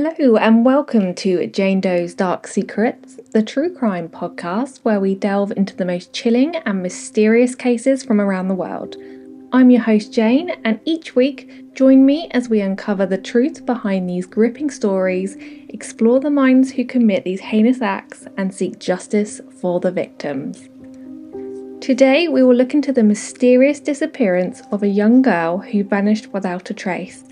Hello and welcome to Jane Doe's Dark Secrets, the true crime podcast where we delve into the most chilling and mysterious cases from around the world. I'm your host Jane, and each week join me as we uncover the truth behind these gripping stories, explore the minds who commit these heinous acts, and seek justice for the victims. Today we will look into the mysterious disappearance of a young girl who vanished without a trace.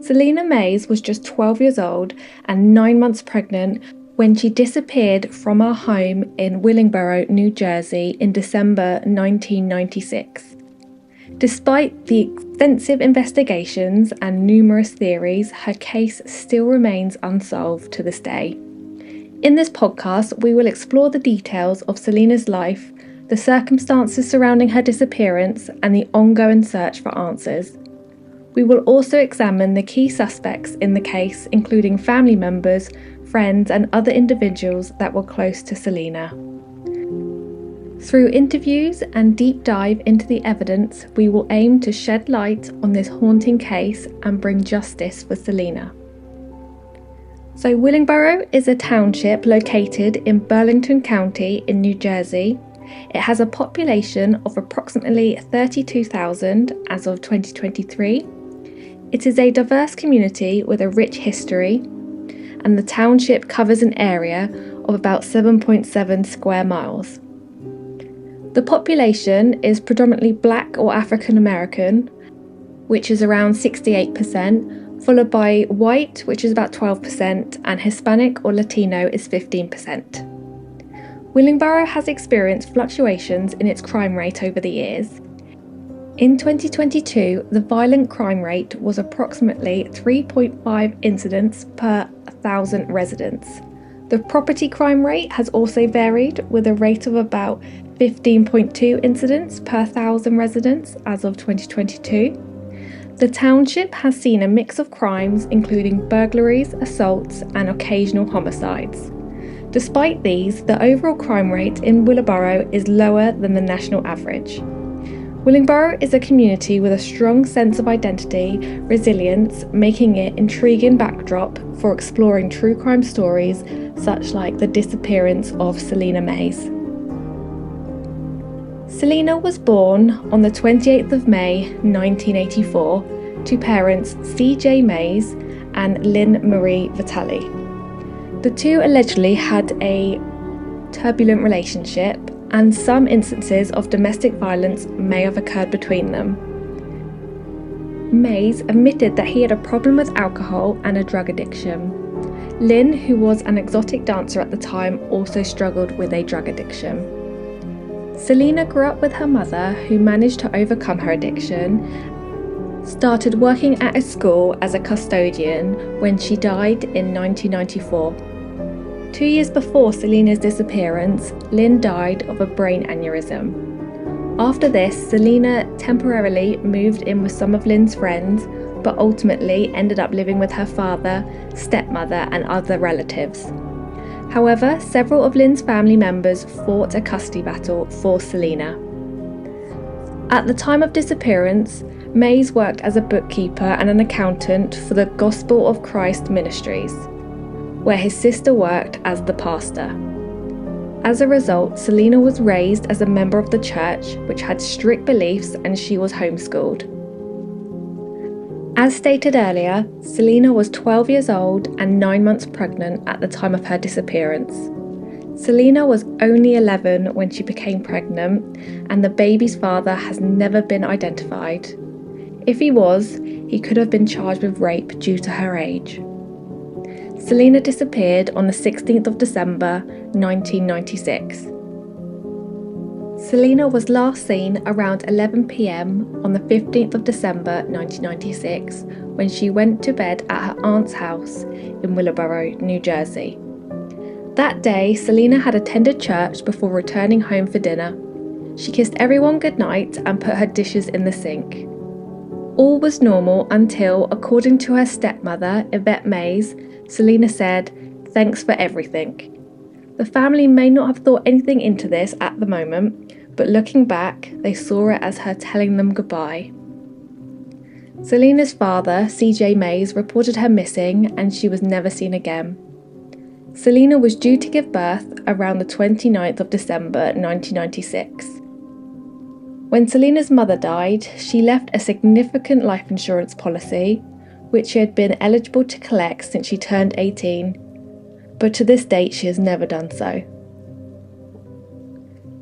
Celina Mays was just 12 years old and 9 months pregnant when she disappeared from her home in Willingboro, New Jersey in December 1996. Despite the extensive investigations and numerous theories, her case still remains unsolved to this day. In this podcast, we will explore the details of Celina's life, the circumstances surrounding her disappearance, and the ongoing search for answers. We will also examine the key suspects in the case, including family members, friends, and other individuals that were close to Celina. Through interviews and deep dive into the evidence, we will aim to shed light on this haunting case and bring justice for Celina. So, Willingboro is a township located in Burlington County in New Jersey. It has a population of approximately 32,000 as of 2023. It is a diverse community with a rich history, and the township covers an area of about 7.7 square miles. The population is predominantly Black or African American, which is around 68%, followed by white, which is about 12%, and Hispanic or Latino is 15%. Willingboro has experienced fluctuations in its crime rate over the years. In 2022, the violent crime rate was approximately 3.5 incidents per 1,000 residents. The property crime rate has also varied, with a rate of about 15.2 incidents per 1,000 residents as of 2022. The township has seen a mix of crimes, including burglaries, assaults, and occasional homicides. Despite these, the overall crime rate in Willingboro is lower than the national average. Willingboro is a community with a strong sense of identity, resilience, making it an intriguing backdrop for exploring true crime stories such like the disappearance of Celina Mays. Celina was born on the 28th of May 1984 to parents C.J. Mays and Lynn Marie Vitale. The two allegedly had a turbulent relationship, and some instances of domestic violence may have occurred between them. Mays admitted that he had a problem with alcohol and a drug addiction. Lynn, who was an exotic dancer at the time, also struggled with a drug addiction. Celina grew up with her mother, who managed to overcome her addiction, started working at a school as a custodian when she died in 1994. 2 years before Celina's disappearance, Lynn died of a brain aneurysm. After this, Celina temporarily moved in with some of Lynn's friends, but ultimately ended up living with her father, stepmother, and other relatives. However, several of Lynn's family members fought a custody battle for Celina. At the time of disappearance, Mays worked as a bookkeeper and an accountant for the Gospel of Christ Ministries, where his sister worked as the pastor. As a result, Celina was raised as a member of the church, which had strict beliefs, and she was homeschooled. As stated earlier, Celina was 12 years old and 9 months pregnant at the time of her disappearance. Celina was only 11 when she became pregnant, and the baby's father has never been identified. If he was, he could have been charged with rape due to her age. Celina disappeared on the 16th of December 1996. Celina was last seen around 11 p.m. on the 15th of December 1996 when she went to bed at her aunt's house in Willingboro, New Jersey. That day, Celina had attended church before returning home for dinner. She kissed everyone goodnight and put her dishes in the sink. All was normal until, according to her stepmother, Yvette Mays, Celina said, "Thanks for everything." The family may not have thought anything into this at the moment, but looking back, they saw it as her telling them goodbye. Celina's father, CJ Mays, reported her missing and she was never seen again. Celina was due to give birth around the 29th of December 1996. When Celina's mother died, she left a significant life insurance policy, which she had been eligible to collect since she turned 18, but to this date she has never done so.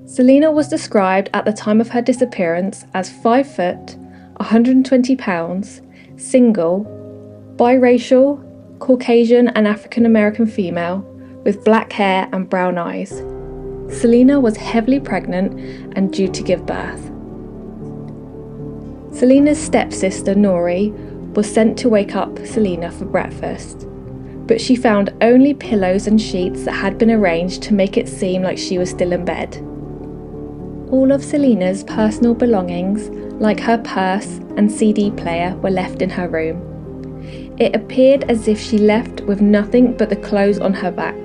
Celina was described at the time of her disappearance as 5 foot, 120 pounds, single, biracial, Caucasian and African American female, with black hair and brown eyes. Celina was heavily pregnant and due to give birth. Celina's stepsister Nori was sent to wake up Celina for breakfast, but she found only pillows and sheets that had been arranged to make it seem like she was still in bed. All of Celina's personal belongings, like her purse and CD player, were left in her room. It appeared as if she left with nothing but the clothes on her back.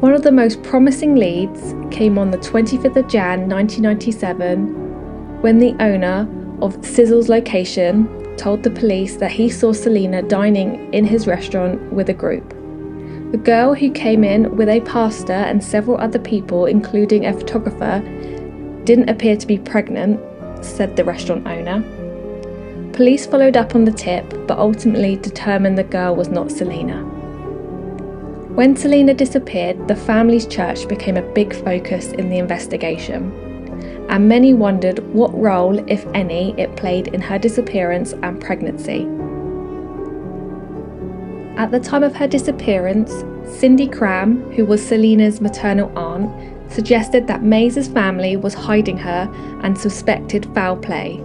One of the most promising leads came on the 25th of Jan 1997, when the owner of Sizzle's location told the police that he saw Celina dining in his restaurant with a group. The girl, who came in with a pastor and several other people, including a photographer, didn't appear to be pregnant, said the restaurant owner. Police followed up on the tip, but ultimately determined the girl was not Celina. When Celina disappeared, the family's church became a big focus in the investigation, and many wondered what role, if any, it played in her disappearance and pregnancy. At the time of her disappearance, Cindy Cram, who was Celina's maternal aunt, suggested that Mays' family was hiding her and suspected foul play.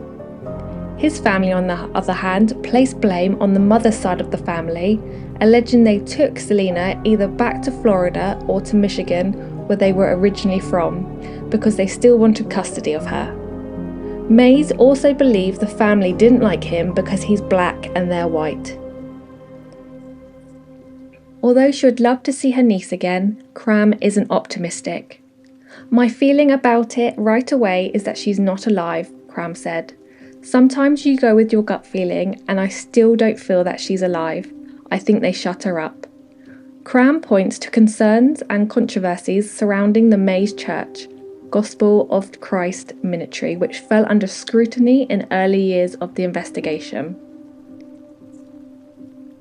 His family, on the other hand, placed blame on the mother's side of the family, alleging they took Celina either back to Florida or to Michigan, where they were originally from, because they still wanted custody of her. Mays also believed the family didn't like him because he's black and they're white. Although she would love to see her niece again, Cram isn't optimistic. "My feeling about it right away is that she's not alive," Cram said. "Sometimes you go with your gut feeling, and I still don't feel that she's alive. I think they shut her up." Cram points to concerns and controversies surrounding the Mays Church, Gospel of Christ ministry, which fell under scrutiny in early years of the investigation.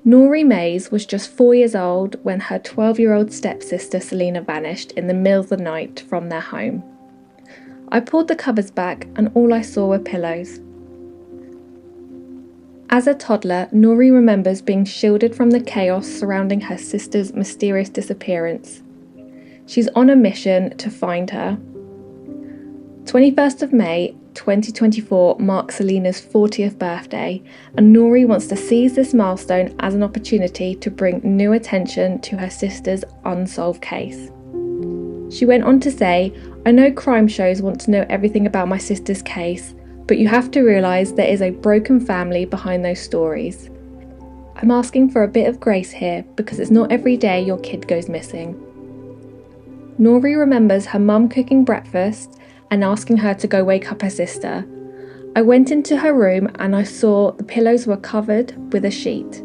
Nori Mays was just 4 years old when her 12-year-old stepsister Celina vanished in the middle of the night from their home. "I pulled the covers back and all I saw were pillows." As a toddler, Nori remembers being shielded from the chaos surrounding her sister's mysterious disappearance. She's on a mission to find her. 21st of May 2024 marks Celina's 40th birthday, and Nori wants to seize this milestone as an opportunity to bring new attention to her sister's unsolved case. She went on to say, "I know crime shows want to know everything about my sister's case, but you have to realise there is a broken family behind those stories. I'm asking for a bit of grace here because it's not every day your kid goes missing." Nori remembers her mum cooking breakfast and asking her to go wake up her sister. "I went into her room and I saw the pillows were covered with a sheet.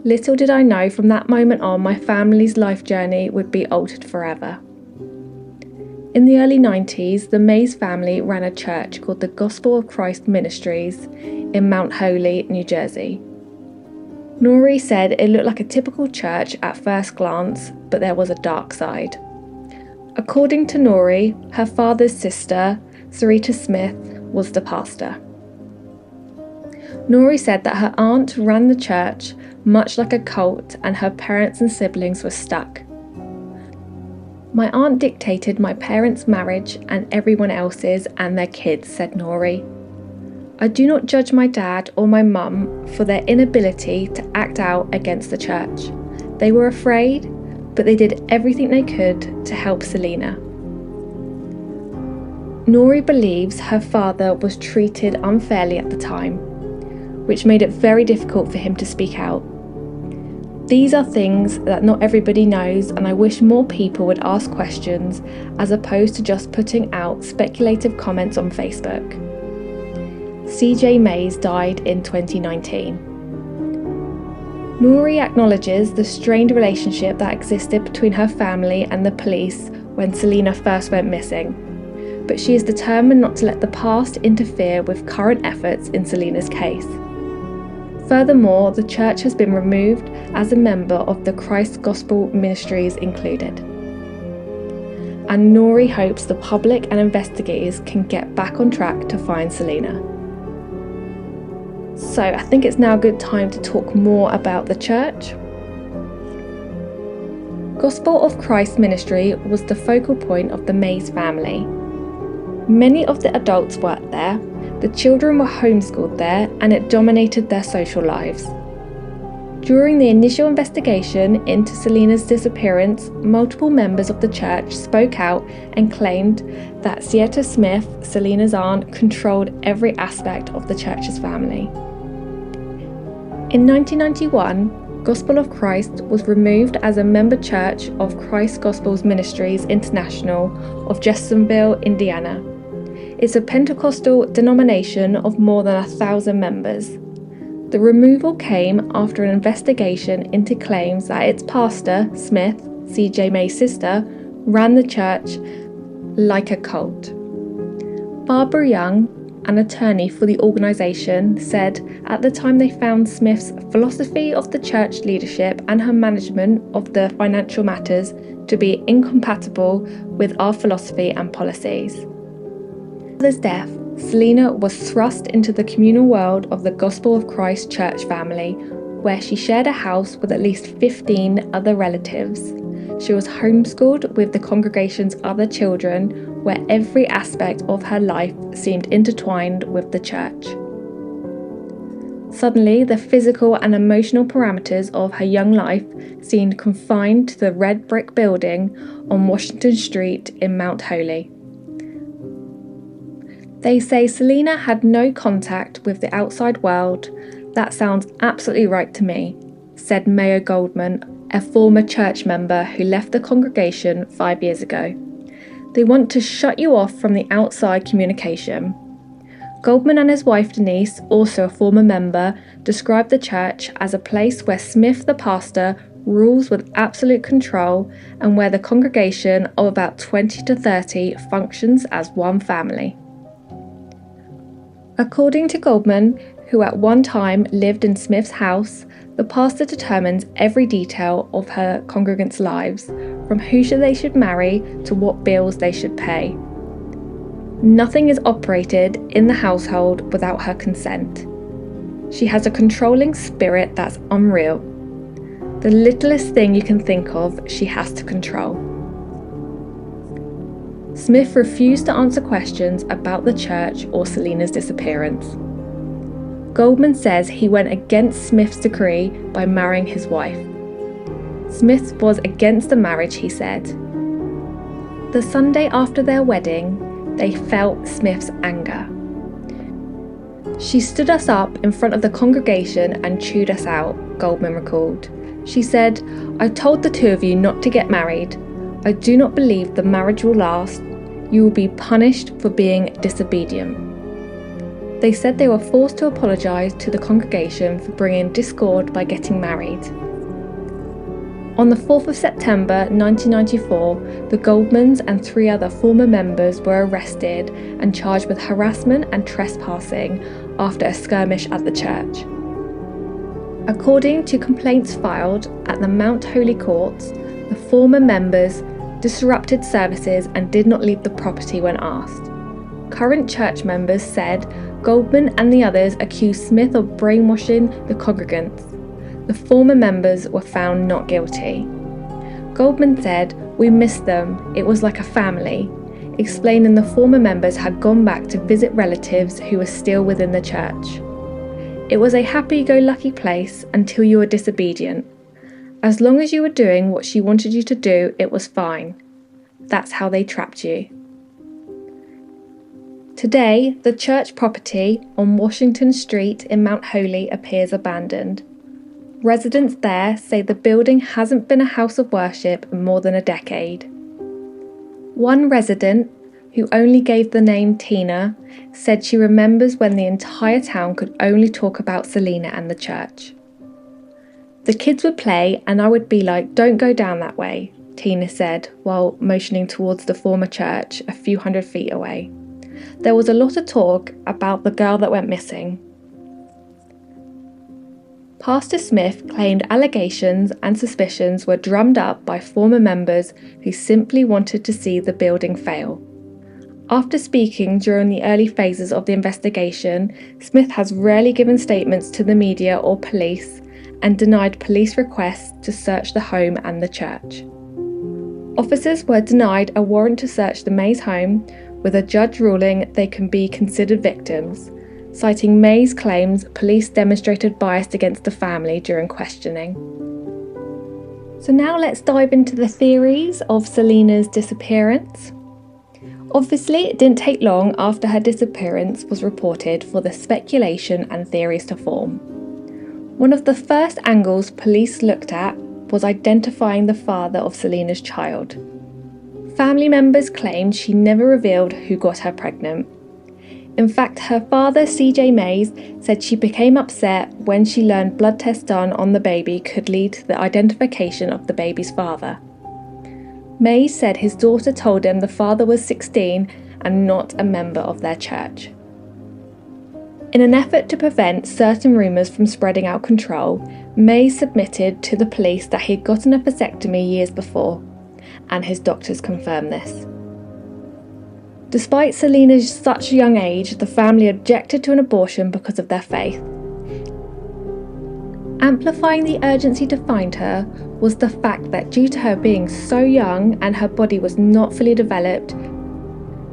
Little did I know from that moment on my family's life journey would be altered forever." In the early 90s, the Mays family ran a church called the Gospel of Christ Ministries in Mount Holly, New Jersey. Nori said it looked like a typical church at first glance, but there was a dark side. According to Nori, her father's sister, Sarita Smith, was the pastor. Nori said that her aunt ran the church much like a cult and her parents and siblings were stuck. "My aunt dictated my parents' marriage and everyone else's and their kids," said Nori. "I do not judge my dad or my mum for their inability to act out against the church. They were afraid, but they did everything they could to help Celina." Nori believes her father was treated unfairly at the time, which made it very difficult for him to speak out. "These are things that not everybody knows, and I wish more people would ask questions as opposed to just putting out speculative comments on Facebook." CJ Mays died in 2019. Nouri acknowledges the strained relationship that existed between her family and the police when Celina first went missing, but she is determined not to let the past interfere with current efforts in Celina's case. Furthermore, the church has been removed as a member of the Christ Gospel Ministries included. And Nouri hopes the public and investigators can get back on track to find Celina. So I think it's now a good time to talk more about the church. Gospel of Christ ministry was the focal point of the Mays family. Many of the adults worked there, the children were homeschooled there, and it dominated their social lives. During the initial investigation into Celina's disappearance, multiple members of the church spoke out and claimed that Sieta Smith, Celina's aunt, controlled every aspect of the church's family. In 1991, Gospel of Christ was removed as a member church of Christ Gospels Ministries International of Jeffersonville, Indiana. It's a Pentecostal denomination of more than 1,000 members. The removal came after an investigation into claims that its pastor, Smith, CJ May's sister, ran the church like a cult. Barbara Young, an attorney for the organisation, said at the time they found Smith's philosophy of the church leadership and her management of the financial matters to be incompatible with our philosophy and policies. After his death, Celina was thrust into the communal world of the Gospel of Christ church family, where she shared a house with at least 15 other relatives. She was homeschooled with the congregation's other children, where every aspect of her life seemed intertwined with the church. Suddenly, the physical and emotional parameters of her young life seemed confined to the red brick building on Washington Street in Mount Holy. They say Celina had no contact with the outside world. That sounds absolutely right to me, said Mayor Goldman, a former church member who left the congregation 5 years ago. They want to shut you off from the outside communication. Goldman and his wife Denise, also a former member, described the church as a place where Smith the pastor rules with absolute control and where the congregation of about 20 to 30 functions as one family. According to Goldman, who at one time lived in Smith's house, the pastor determines every detail of her congregants' lives, from who they should marry to what bills they should pay. Nothing is operated in the household without her consent. She has a controlling spirit that's unreal. The littlest thing you can think of, she has to control. Smith refused to answer questions about the church or Celina's disappearance. Goldman says he went against Smith's decree by marrying his wife. Smith was against the marriage, he said. The Sunday after their wedding, they felt Smith's anger. She stood us up in front of the congregation and chewed us out, Goldman recalled. She said, "I told the two of you not to get married. I do not believe the marriage will last. You will be punished for being disobedient." They said they were forced to apologise to the congregation for bringing discord by getting married. On the 4th of September 1994, the Goldmans and 3 other former members were arrested and charged with harassment and trespassing after a skirmish at the church. According to complaints filed at the Mount Holy courts, the former members disrupted services and did not leave the property when asked. Current church members said Goldman and the others accused Smith of brainwashing the congregants. The former members were found not guilty. Goldman said, "We missed them, it was like a family," explaining the former members had gone back to visit relatives who were still within the church. "It was a happy-go-lucky place until you were disobedient. As long as you were doing what she wanted you to do, it was fine. That's how they trapped you." Today, the church property on Washington Street in Mount Holy appears abandoned. Residents there say the building hasn't been a house of worship in more than a decade. One resident, who only gave the name Tina, said she remembers when the entire town could only talk about Celina and the church. "The kids would play and I would be like, 'Don't go down that way,'" Tina said while motioning towards the former church a few hundred feet away. "There was a lot of talk about the girl that went missing." Pastor Smith claimed allegations and suspicions were drummed up by former members who simply wanted to see the building fail. After speaking during the early phases of the investigation, Smith has rarely given statements to the media or police and denied police requests to search the home and the church. Officers were denied a warrant to search the Mays home, with a judge ruling they can be considered victims, citing Mays' claims police demonstrated bias against the family during questioning. So now let's dive into the theories of Celina's disappearance. Obviously, it didn't take long after her disappearance was reported for the speculation and theories to form. One of the first angles police looked at was identifying the father of Celina's child. Family members claimed she never revealed who got her pregnant. In fact, her father, CJ Mays, said she became upset when she learned blood tests done on the baby could lead to the identification of the baby's father. Mays said his daughter told him the father was 16 and not a member of their church. In an effort to prevent certain rumours from spreading out of control, Mays submitted to the police that he had gotten a vasectomy years before, and his doctors confirmed this. Despite Celina's such a young age, the family objected to an abortion because of their faith. Amplifying the urgency to find her was the fact that due to her being so young and her body was not fully developed,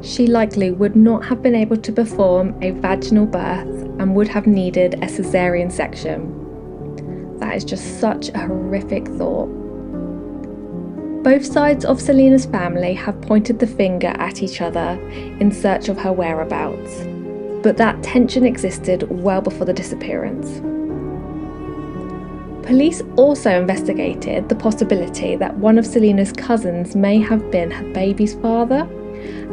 she likely would not have been able to perform a vaginal birth and would have needed a caesarean section. That is just such a horrific thought. Both sides of Celina's family have pointed the finger at each other in search of her whereabouts, but that tension existed well before the disappearance. Police also investigated the possibility that one of Celina's cousins may have been her baby's father,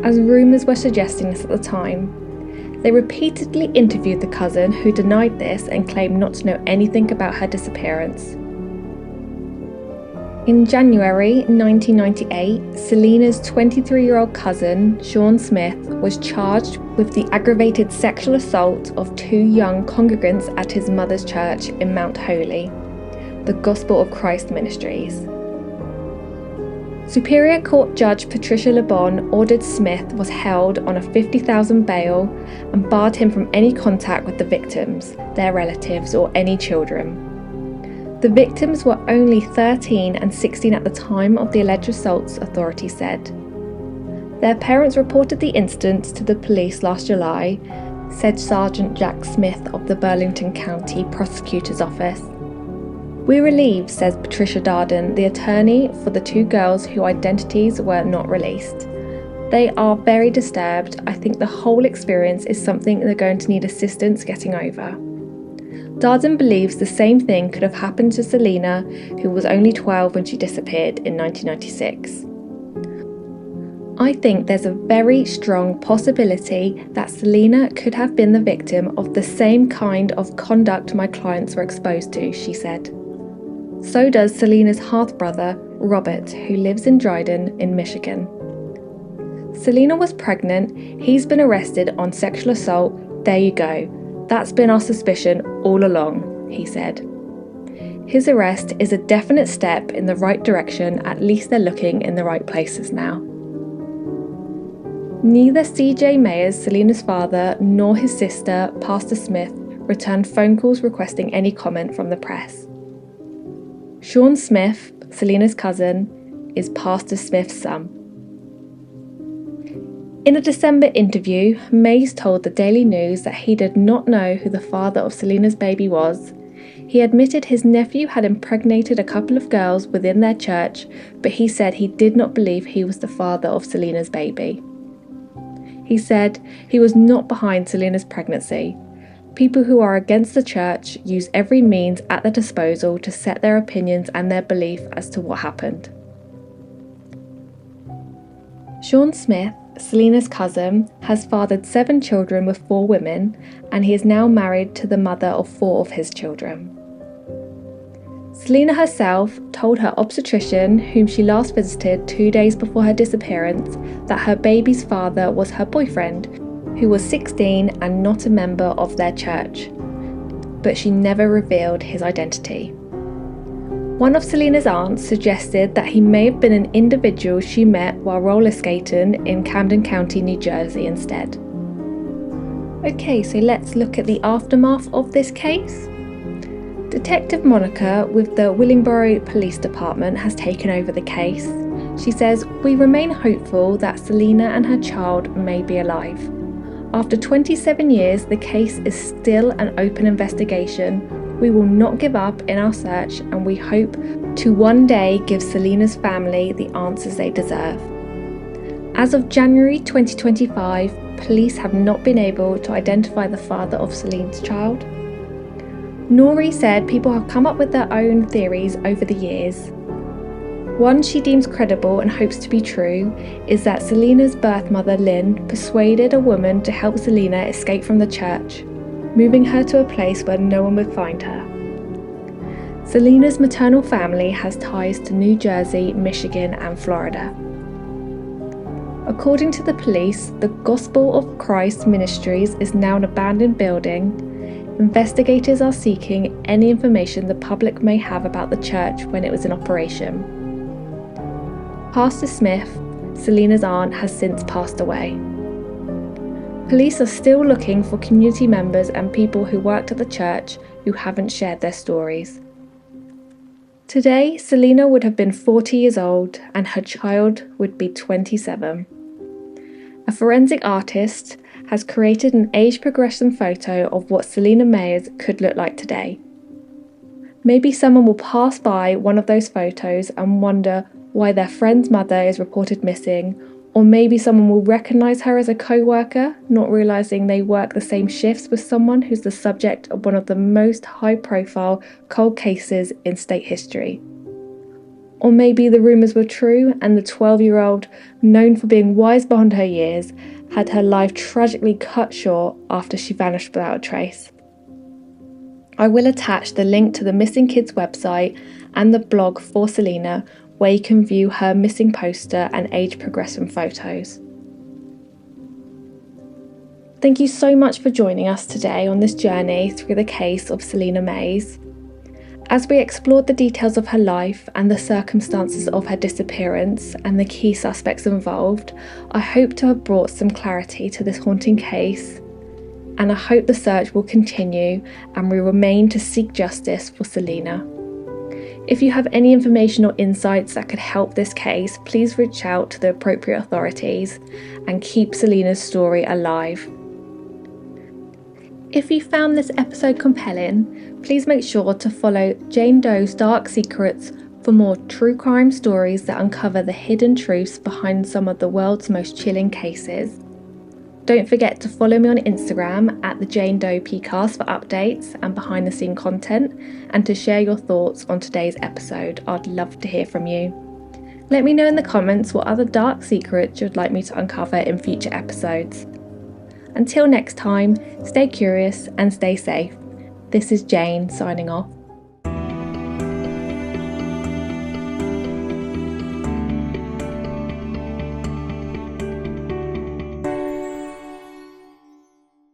as rumours were suggesting this at the time. They repeatedly interviewed the cousin, who denied this and claimed not to know anything about her disappearance. In January 1998, Celina's 23-year-old cousin, Sean Smith, was charged with the aggravated sexual assault of two young congregants at his mother's church in Mount Holy, the Gospel of Christ Ministries. Superior Court Judge Patricia LeBon ordered Smith was held on a $50,000 bail and barred him from any contact with the victims, their relatives, or any children. The victims were only 13 and 16 at the time of the alleged assaults, authorities said. Their parents reported the incidents to the police last July, said Sergeant Jack Smith of the Burlington County Prosecutor's Office. "We're relieved," says Patricia Darden, the attorney for the two girls whose identities were not released. "They are very disturbed. I think the whole experience is something they're going to need assistance getting over." Darden believes the same thing could have happened to Celina, who was only 12 when she disappeared in 1996. "I think there's a very strong possibility that Celina could have been the victim of the same kind of conduct my clients were exposed to," she said. So does Celina's half-brother, Robert, who lives in Dryden in Michigan. "Celina was pregnant, he's been arrested on sexual assault, there you go. That's been our suspicion all along," he said. His arrest is a definite step in the right direction. At least they're looking in the right places now. Neither CJ Mays, Celina's father, nor his sister, Pastor Smith, returned phone calls requesting any comment from the press. Sean Smith, Celina's cousin, is Pastor Smith's son. In a December interview, Mays told the Daily News that he did not know who the father of Celina's baby was. He admitted his nephew had impregnated a couple of girls within their church, but he said he did not believe he was the father of Celina's baby. He said he was not behind Celina's pregnancy. People who are against the church use every means at their disposal to set their opinions and their belief as to what happened. Sean Smith, Celina's cousin, has fathered 7 children with 4 women, and he is now married to the mother of 4 of his children. Celina herself told her obstetrician, whom she last visited 2 days before her disappearance, that her baby's father was her boyfriend, who was 16 and not a member of their church, but she never revealed his identity. One of Celina's aunts suggested that he may have been an individual she met while roller skating in Camden County, New Jersey instead. Okay, so let's look at the aftermath of this case. Detective Monica with the Willingboro Police Department has taken over the case. She says, "We remain hopeful that Celina and her child may be alive. After 27 years, the case is still an open investigation. We will not give up in our search, and we hope to one day give Celina's family the answers they deserve." As of January 2025, police have not been able to identify the father of Celina's child. Norrie said people have come up with their own theories over the years. One she deems credible and hopes to be true is that Celina's birth mother, Lynn, persuaded a woman to help Celina escape from the church, moving her to a place where no one would find her. Celina's maternal family has ties to New Jersey, Michigan, and Florida. According to the police, the Gospel of Christ Ministries is now an abandoned building. Investigators are seeking any information the public may have about the church when it was in operation. Pastor Smith, Celina's aunt, has since passed away. Police are still looking for community members and people who worked at the church who haven't shared their stories. Today, Celina would have been 40 years old and her child would be 27. A forensic artist has created an age progression photo of what Celina Mays could look like today. Maybe someone will pass by one of those photos and wonder why their friend's mother is reported missing, or maybe someone will recognise her as a co-worker, not realising they work the same shifts with someone who's the subject of one of the most high-profile cold cases in state history. Or maybe the rumours were true and the 12-year-old, known for being wise beyond her years, had her life tragically cut short after she vanished without a trace. I will attach the link to the Missing Kids website and the blog for Celina, where you can view her missing poster and age progression photos. Thank you so much for joining us today on this journey through the case of Celina Mays. As we explored the details of her life and the circumstances of her disappearance and the key suspects involved, I hope to have brought some clarity to this haunting case, and I hope the search will continue and we remain to seek justice for Celina. If you have any information or insights that could help this case, please reach out to the appropriate authorities and keep Celina's story alive. If you found this episode compelling, please make sure to follow Jane Doe's Dark Secrets for more true crime stories that uncover the hidden truths behind some of the world's most chilling cases. Don't forget to follow me on Instagram at the Jane Doe PCast for updates and behind the scene content, and to share your thoughts on today's episode. I'd love to hear from you. Let me know in the comments what other dark secrets you'd like me to uncover in future episodes. Until next time, stay curious and stay safe. This is Jane signing off.